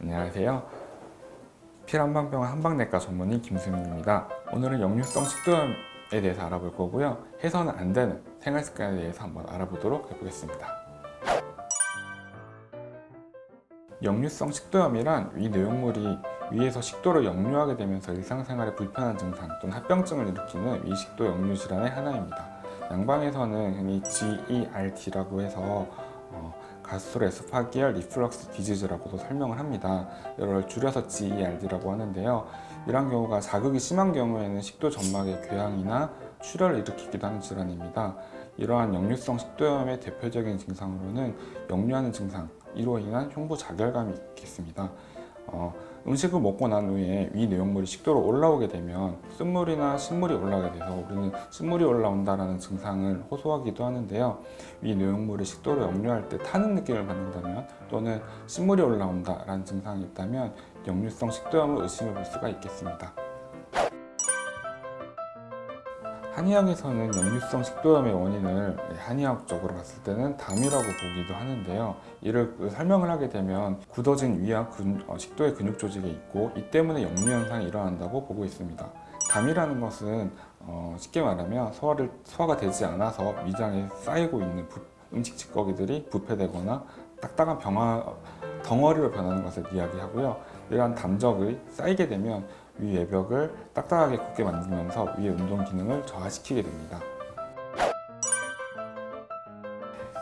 안녕하세요. 필한방병원 한방내과 전문의 김수민입니다. 오늘은 역류성 식도염에 대해서 알아볼 거고요. 해서는 안 되는 생활습관에 대해서 한번 알아보도록 해보겠습니다. 역류성 식도염이란 위 내용물이 위에서 식도로 역류하게 되면서 일상생활에 불편한 증상 또는 합병증을 일으키는 위식도 역류 질환의 하나입니다. 양방에서는 흔히 GERD라고 해서 가스트로에소파기얼 리플럭스 디지즈라고도 설명을 합니다. 이를 줄여서 GERD라고 하는데요. 이런 경우가 자극이 심한 경우에는 식도 점막의 궤양이나 출혈을 일으키기도 하는 질환입니다. 이러한 역류성 식도염의 대표적인 증상으로는 역류하는 증상, 이로 인한 흉부 자결감이 있겠습니다. 음식을 먹고 난 후에 위 내용물이 식도로 올라오게 되면 쓴물이나 신물이 올라오게 돼서 우리는 신물이 올라온다는 증상을 호소하기도 하는데요. 위 내용물이 식도로 역류할 때 타는 느낌을 받는다면 또는 신물이 올라온다라는 증상이 있다면 역류성 식도염을 의심해 볼 수가 있겠습니다. 한의학에서는 역류성 식도염의 원인을 한의학적으로 봤을 때는 담이라고 보기도 하는데요. 이를 설명을 하게 되면 굳어진 위와 식도의 근육 조직에 있고 이 때문에 역류 현상이 일어난다고 보고 있습니다. 담이라는 것은 쉽게 말하면 소화가 되지 않아서 위장에 쌓이고 있는 음식 찌꺼기들이 부패되거나 딱딱한 덩어리로 변하는 것을 이야기하고요. 이러한 담적이 쌓이게 되면 위 외벽을 딱딱하게 굳게 만들면서 위의 운동 기능을 저하시키게 됩니다.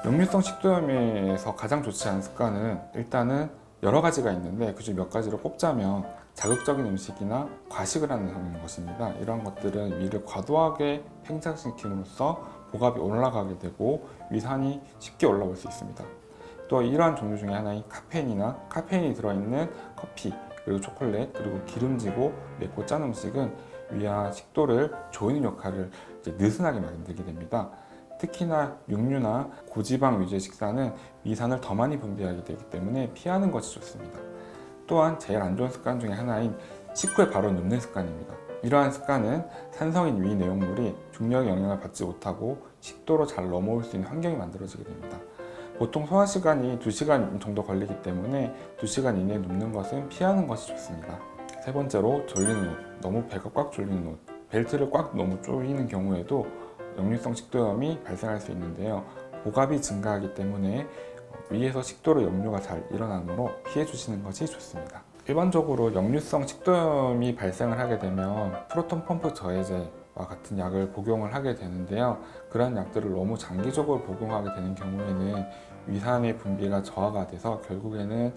역류성 식도염에서 가장 좋지 않은 습관은 일단은 여러 가지가 있는데 그중 몇 가지를 꼽자면 자극적인 음식이나 과식을 하는 것입니다. 이런 것들은 위를 과도하게 팽창시킴으로써 복압이 올라가게 되고 위산이 쉽게 올라올 수 있습니다. 또 이러한 종류 중에 하나인 카페인이 들어있는 커피, 그리고 초콜릿, 그리고 기름지고 맵고 짠 음식은 위와 식도를 조이는 역할을 느슨하게 만들게 됩니다. 특히나 육류나 고지방 위주의 식사는 위산을 더 많이 분비하게 되기 때문에 피하는 것이 좋습니다. 또한 제일 안 좋은 습관 중에 하나인 식후에 바로 눕는 습관입니다. 이러한 습관은 산성인 위 내용물이 중력의 영향을 받지 못하고 식도로 잘 넘어올 수 있는 환경이 만들어지게 됩니다. 보통 소화 시간이 2시간 정도 걸리기 때문에 2시간 이내에 눕는 것은 피하는 것이 좋습니다. 세 번째로 졸리는 옷, 너무 배가 꽉 졸리는 옷, 벨트를 꽉 너무 조이는 경우에도 역류성 식도염이 발생할 수 있는데요. 복압이 증가하기 때문에 위에서 식도로 역류가 잘 일어나므로 피해 주시는 것이 좋습니다. 일반적으로 역류성 식도염이 발생을 하게 되면 프로톤 펌프 저해제와 같은 약을 복용을 하게 되는데요. 그런 약들을 너무 장기적으로 복용하게 되는 경우에는 위산의 분비가 저하가 돼서 결국에는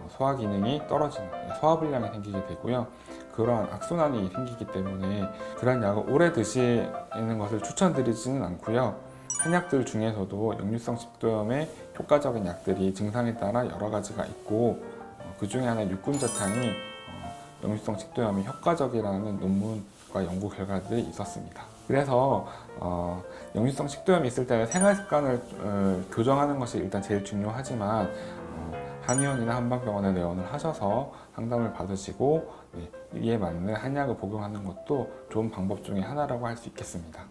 소화 기능이 떨어지는 소화불량이 생기게 되고요. 그러한 악순환이 생기기 때문에 그런 약을 오래 드시는 것을 추천드리지는 않고요. 한약들 중에서도 역류성 식도염에 효과적인 약들이 증상에 따라 여러 가지가 있고 그 중에 하나 육군자탕이 역류성 식도염이 효과적이라는 논문과 연구 결과들이 있었습니다. 그래서 역류성 식도염이 있을 때는 생활 습관을 교정하는 것이 일단 제일 중요하지만 한의원이나 한방병원에 내원을 하셔서 상담을 받으시고 이에 맞는 한약을 복용하는 것도 좋은 방법 중에 하나라고 할 수 있겠습니다.